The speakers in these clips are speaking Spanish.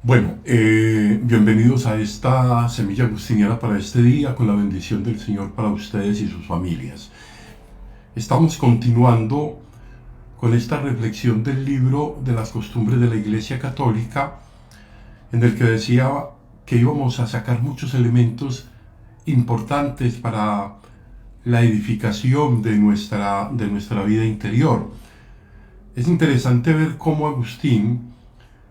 Bienvenidos a esta semilla agustiniana para este día, con la bendición del Señor para ustedes y sus familias. Estamos continuando con esta reflexión del libro de las costumbres de la Iglesia Católica, en el que decía que íbamos a sacar muchos elementos importantes para la edificación de nuestra vida interior. Es interesante ver cómo Agustín,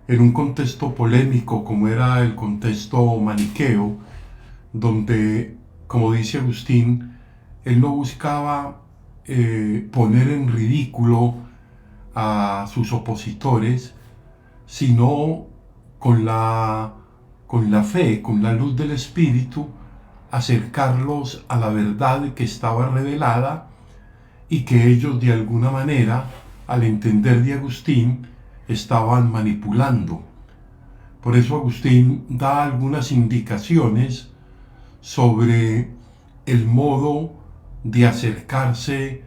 en un contexto polémico como era el contexto maniqueo, donde, como dice Agustín, él no buscaba poner en ridículo a sus opositores, sino con la fe, con la luz del Espíritu, acercarlos a la verdad que estaba revelada y que ellos, de alguna manera, al entender de Agustín, estaban manipulando. Por eso Agustín da algunas indicaciones sobre el modo de acercarse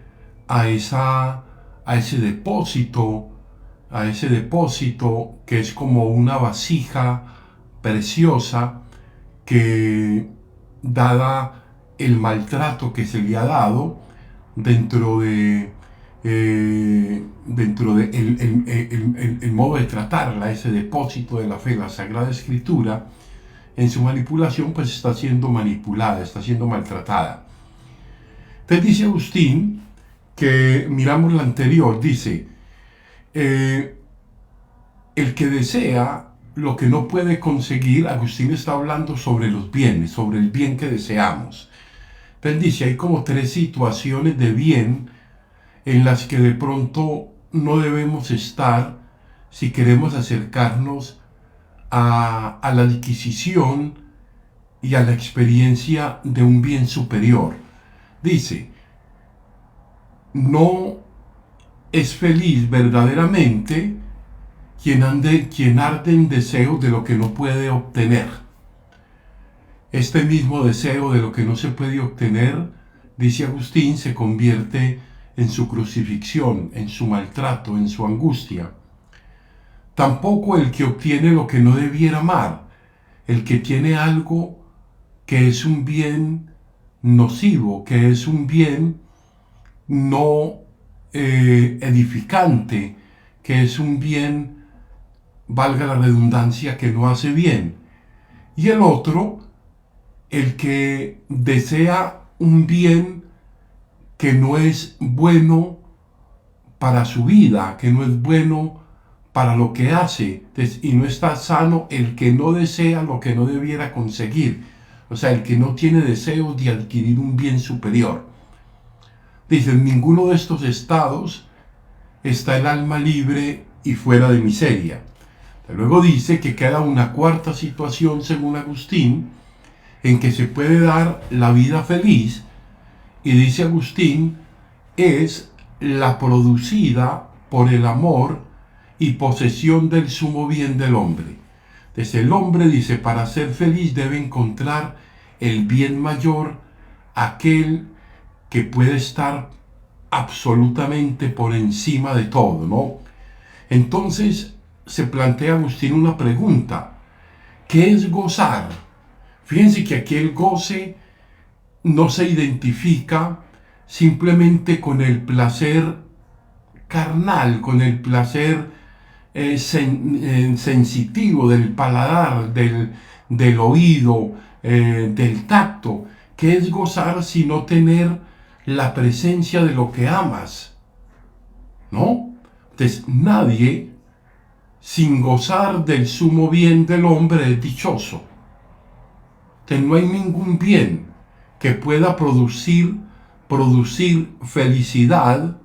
a ese depósito, que es como una vasija preciosa que, dada el maltrato que se le ha dado dentro de el modo de tratarla, ese depósito de la fe, la Sagrada Escritura, en su manipulación, pues está siendo manipulada, está siendo maltratada. Entonces dice Agustín, que miramos la anterior, dice, el que desea lo que no puede conseguir. Agustín está hablando sobre los bienes, sobre el bien que deseamos. Entonces dice, hay como tres situaciones de bien en las que de pronto no debemos estar si queremos acercarnos a la adquisición y a la experiencia de un bien superior. Dice, no es feliz verdaderamente quien arde en deseo de lo que no puede obtener. Este mismo deseo de lo que no se puede obtener, dice Agustín, se convierte en su crucifixión, en su maltrato, en su angustia. Tampoco el que obtiene lo que no debiera amar, el que tiene algo que es un bien nocivo, que es un bien no edificante, que es un bien, valga la redundancia, que no hace bien. Y el otro, el que desea un bien que no es bueno para su vida, que no es bueno para lo que hace, y no está sano el que no desea lo que no debiera conseguir, o sea, el que no tiene deseos de adquirir un bien superior. Dice, en ninguno de estos estados está el alma libre y fuera de miseria. Luego dice que queda una cuarta situación, según Agustín, en que se puede dar la vida feliz, y dice Agustín, es la producida por el amor y posesión del sumo bien del hombre. Desde el hombre, dice, para ser feliz debe encontrar el bien mayor, aquel que puede estar absolutamente por encima de todo, ¿no? Entonces se plantea Agustín una pregunta: ¿qué es gozar? Fíjense que aquí el goce no se identifica simplemente con el placer carnal, con el placer sensitivo del paladar, del oído, del tacto. ¿Qué es gozar sino tener la presencia de lo que amas? ¿No? Entonces, nadie sin gozar del sumo bien del hombre es dichoso. Entonces, no hay ningún bien que pueda producir felicidad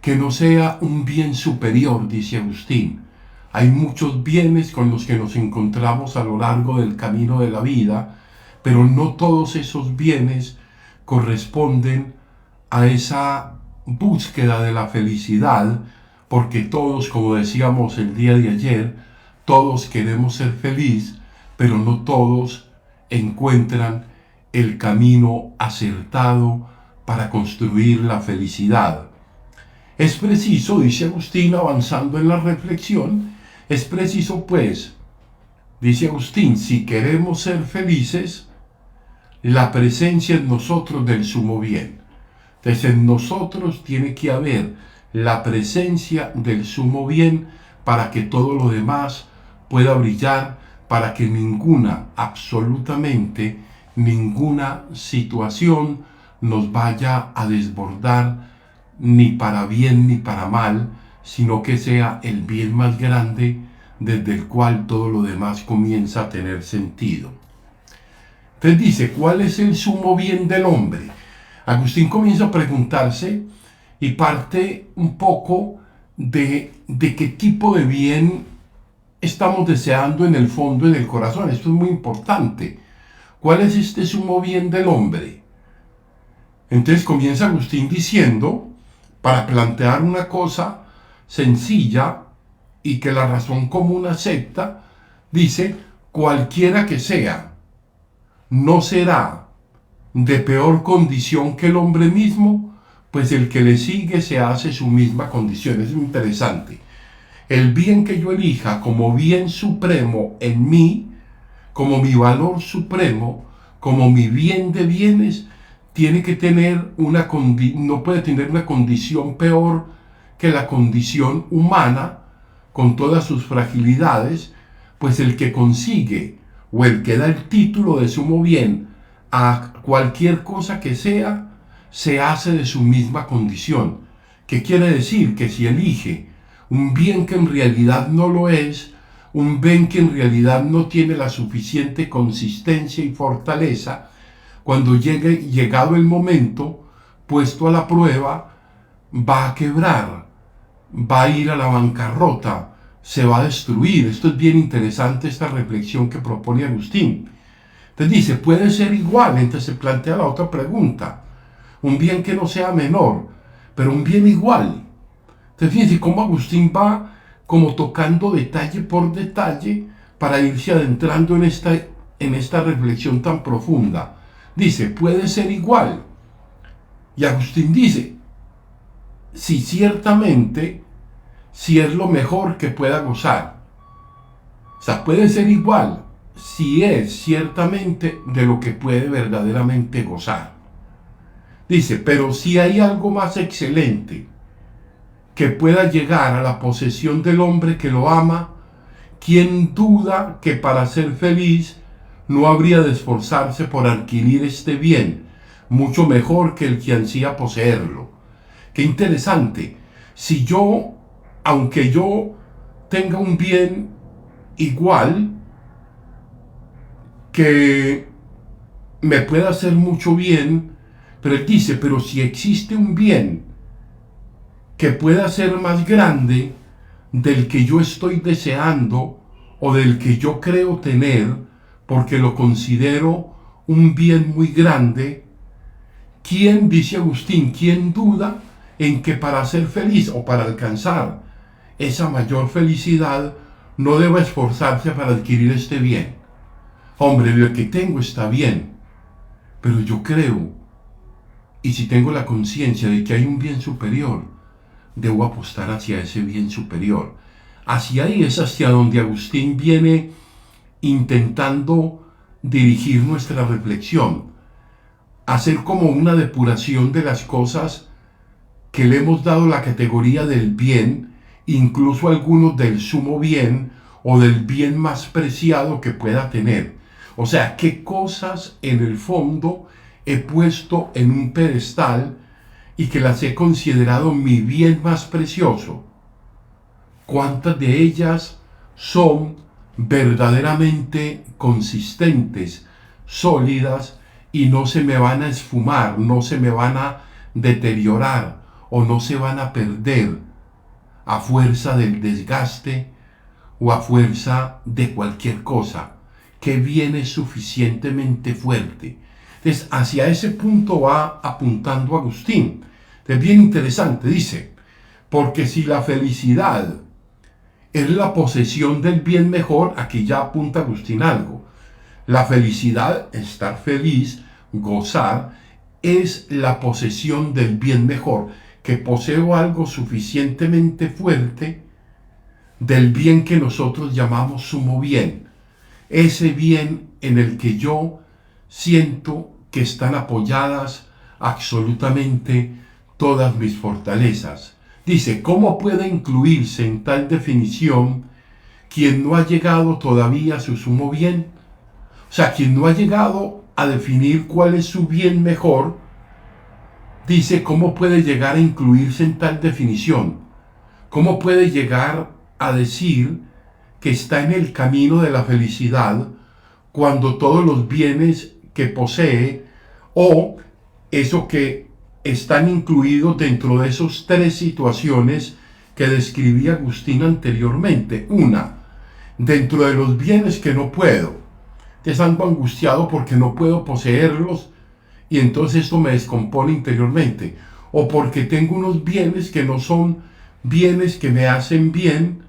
que no sea un bien superior, dice Agustín. Hay muchos bienes con los que nos encontramos a lo largo del camino de la vida, pero no todos esos bienes corresponden a esa búsqueda de la felicidad, porque todos, como decíamos el día de ayer, todos queremos ser felices, pero no todos encuentran el camino acertado para construir la felicidad. Es preciso, dice Agustín, avanzando en la reflexión, es preciso, pues, Dice Agustín, si queremos ser felices, la presencia en nosotros del sumo bien. Entonces en nosotros tiene que haber la presencia del sumo bien para que todo lo demás pueda brillar, para que ninguna, absolutamente ninguna situación nos vaya a desbordar ni para bien ni para mal, sino que sea el bien más grande desde el cual todo lo demás comienza a tener sentido. Entonces dice, ¿cuál es el sumo bien del hombre? Agustín comienza a preguntarse y parte un poco de qué tipo de bien estamos deseando en el fondo, en el corazón. Esto es muy importante. ¿Cuál es este sumo bien del hombre? Entonces comienza Agustín diciendo, para plantear una cosa sencilla y que la razón común acepta, dice, cualquiera que sea, no será de peor condición que el hombre mismo, pues el que le sigue se hace su misma condición. Es interesante. El bien que yo elija como bien supremo en mí, como mi valor supremo, como mi bien de bienes, tiene que tener no puede tener una condición peor que la condición humana, con todas sus fragilidades, pues el que consigue o el que da el título de sumo bien a cualquier cosa que sea, se hace de su misma condición. ¿Qué quiere decir? Que si elige un bien que en realidad no lo es, un bien que en realidad no tiene la suficiente consistencia y fortaleza, cuando llegado el momento, puesto a la prueba, va a quebrar, va a ir a la bancarrota, se va a destruir. Esto es bien interesante, esta reflexión que propone Agustín. Entonces dice, puede ser igual. Entonces se plantea la otra pregunta, un bien que no sea menor, pero un bien igual. Entonces fíjense cómo Agustín va como tocando detalle por detalle para irse adentrando en esta reflexión tan profunda. Dice, puede ser igual. Y Agustín dice, si ciertamente, si es lo mejor que pueda gozar. O sea, puede ser igual si es ciertamente de lo que puede verdaderamente gozar. Dice, pero si hay algo más excelente que pueda llegar a la posesión del hombre que lo ama, ¿quién duda que para ser feliz no habría de esforzarse por adquirir este bien, mucho mejor que el que ansía poseerlo? Qué interesante. Si yo, aunque yo tenga un bien igual, que me pueda hacer mucho bien, pero él dice, pero si existe un bien que pueda ser más grande del que yo estoy deseando o del que yo creo tener, porque lo considero un bien muy grande, ¿quién, dice Agustín, quién duda en que para ser feliz o para alcanzar esa mayor felicidad no deba esforzarse para adquirir este bien? Hombre, lo que tengo está bien, pero yo creo, y si tengo la conciencia de que hay un bien superior, debo apostar hacia ese bien superior. Hacia ahí es hacia donde Agustín viene intentando dirigir nuestra reflexión, hacer como una depuración de las cosas que le hemos dado la categoría del bien, incluso algunos del sumo bien o del bien más preciado que pueda tener. O sea, qué cosas en el fondo he puesto en un pedestal y que las he considerado mi bien más precioso. ¿Cuántas de ellas son verdaderamente consistentes, sólidas y no se me van a esfumar, no se me van a deteriorar o no se van a perder a fuerza del desgaste o a fuerza de cualquier cosa? Que viene suficientemente fuerte. Entonces, hacia ese punto va apuntando Agustín. Es bien interesante, dice, porque si la felicidad es la posesión del bien mejor, aquí ya apunta Agustín algo. La felicidad, estar feliz, gozar, es la posesión del bien mejor, que poseo algo suficientemente fuerte del bien que nosotros llamamos sumo bien. ese bien en el que yo siento que están apoyadas absolutamente todas mis fortalezas. Dice, ¿cómo puede incluirse en tal definición quien no ha llegado todavía a su sumo bien? O sea, quien no ha llegado a definir cuál es su bien mejor, dice, ¿cómo puede llegar a incluirse en tal definición? ¿Cómo puede llegar a decir que está en el camino de la felicidad cuando todos los bienes que posee o eso que están incluidos dentro de esas tres situaciones que describí Agustín anteriormente? Una, dentro de los bienes que no puedo, te salgo angustiado porque no puedo poseerlos y entonces esto me descompone interiormente, o porque tengo unos bienes que no son bienes que me hacen bien,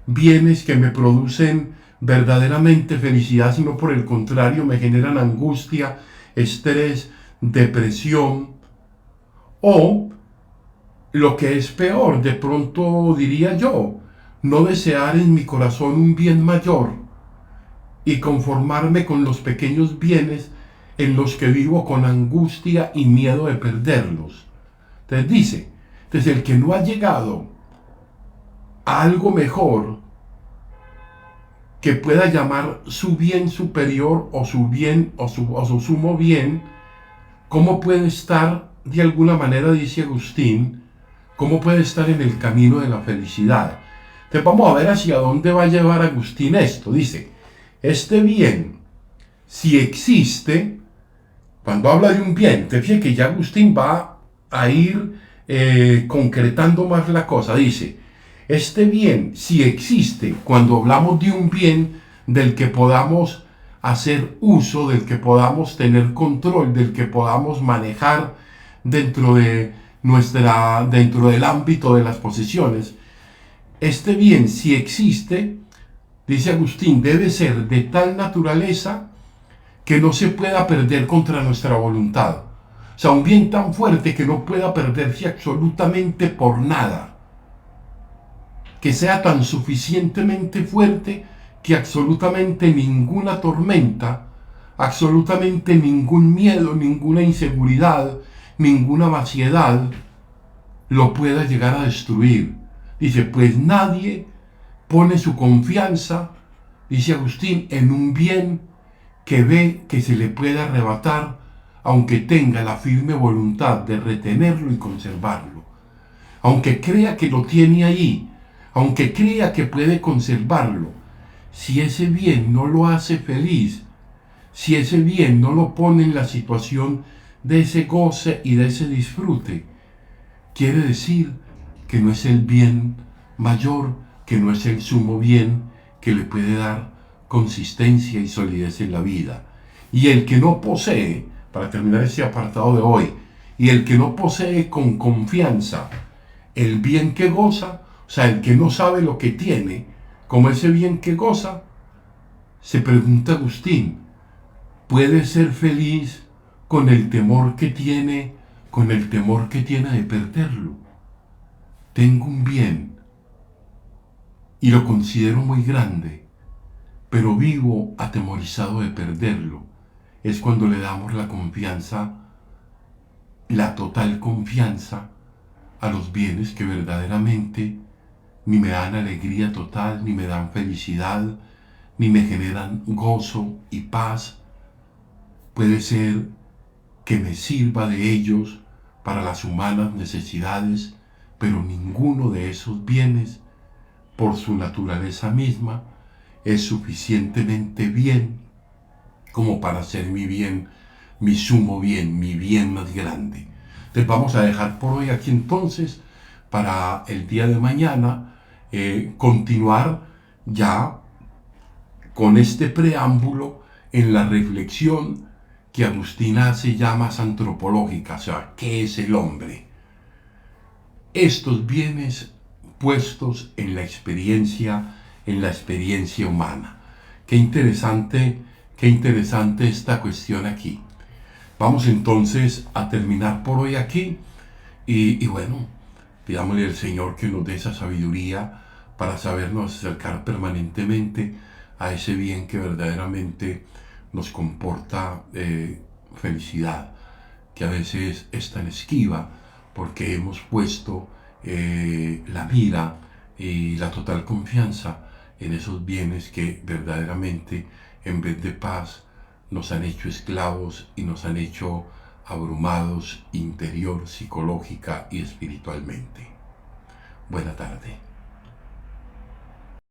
bienes que me producen verdaderamente felicidad, sino por el contrario me generan angustia, estrés, depresión, o lo que es peor, de pronto diría yo, no desear en mi corazón un bien mayor y conformarme con los pequeños bienes en los que vivo con angustia y miedo de perderlos. Entonces dice, entonces el que no ha llegado a algo mejor que pueda llamar su bien superior o su bien o su sumo bien, ¿cómo puede estar de alguna manera, dice Agustín, cómo puede estar en el camino de la felicidad? Entonces vamos a ver hacia dónde va a llevar Agustín esto. Dice, este bien, si existe, cuando habla de un bien, te fíjate que ya Agustín va a ir concretando más la cosa. Dice, este bien, si existe, cuando hablamos de un bien del que podamos hacer uso, del que podamos tener control, del que podamos manejar dentro dentro del ámbito de las posesiones, este bien, si existe, dice Agustín, debe ser de tal naturaleza que no se pueda perder contra nuestra voluntad. O sea, un bien tan fuerte que no pueda perderse absolutamente por nada. Que sea tan suficientemente fuerte que absolutamente ninguna tormenta, absolutamente ningún miedo, ninguna inseguridad, ninguna vaciedad lo pueda llegar a destruir. Dice, pues nadie pone su confianza, dice Agustín, en un bien que ve que se le puede arrebatar, aunque tenga la firme voluntad de retenerlo y conservarlo. Aunque crea que lo tiene ahí, aunque crea que puede conservarlo, si ese bien no lo hace feliz, si ese bien no lo pone en la situación de ese goce y de ese disfrute, quiere decir que no es el bien mayor, que no es el sumo bien que le puede dar consistencia y solidez en la vida. Y el que no posee, para terminar este apartado de hoy, y el que no posee con confianza el bien que goza, o sea, el que no sabe lo que tiene, como ese bien que goza, se pregunta Agustín, ¿puede ser feliz con el temor que tiene, con el temor que tiene de perderlo? Tengo un bien y lo considero muy grande, pero vivo atemorizado de perderlo. Es cuando le damos la confianza, la total confianza a los bienes que verdaderamente ni me dan alegría total, ni me dan felicidad, ni me generan gozo y paz. Puede ser que me sirva de ellos para las humanas necesidades, pero ninguno de esos bienes, por su naturaleza misma, es suficientemente bien como para ser mi bien, mi sumo bien, mi bien más grande. Entonces vamos a dejar por hoy aquí entonces, para el día de mañana, continuar ya con este preámbulo en la reflexión que Agustín hace ya más antropológica, o sea, ¿qué es el hombre? Estos bienes puestos en la experiencia humana. Qué interesante esta cuestión aquí. Vamos entonces a terminar por hoy aquí y bueno, pidámosle al Señor que nos dé esa sabiduría para sabernos acercar permanentemente a ese bien que verdaderamente nos comporta felicidad, que a veces es tan esquiva porque hemos puesto la mira y la total confianza en esos bienes que verdaderamente, en vez de paz, nos han hecho esclavos y nos han hecho abrumados interior, psicológica y espiritualmente. Buena tarde.